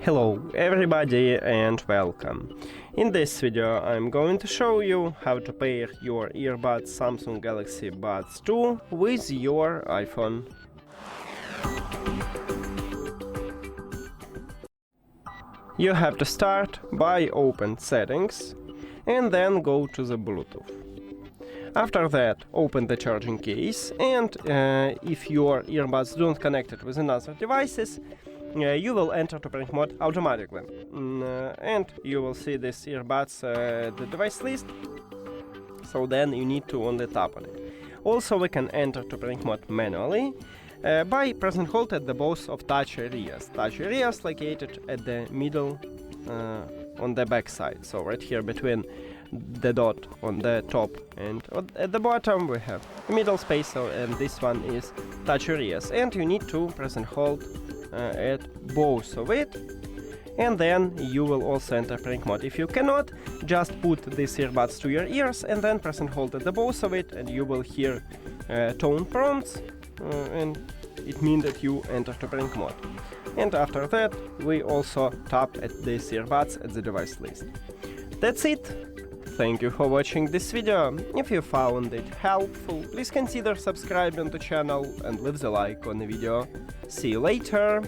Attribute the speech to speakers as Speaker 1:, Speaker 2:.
Speaker 1: Hello everybody and welcome. In this video I'm going to show you how to pair your earbuds Samsung Galaxy Buds 2 with your iPhone. You have to start by open Settings and then go to the Bluetooth. After that, open the charging case, and if your earbuds don't connect it with another devices, you will enter to pairing mode automatically, and you will see this earbuds the device list, so then you need to only tap on it. Also, we can enter to pairing mode manually by pressing hold at the both of touch areas. Touch areas located at the middle on the back side, so right here between the dot on the top and at the bottom we have the middle space, and this one is touch areas, and you need to press and hold at both of it, and then you will also enter pairing mode. If you cannot, just put these earbuds to your ears and then press and hold at the both of it, and you will hear tone prompts, and it means that you enter to pairing mode. And after that, we also tap at these earbuds at the device list. That's it. Thank you for watching this video. If you found it helpful, please consider subscribing to the channel and leave the like on the video. See you later!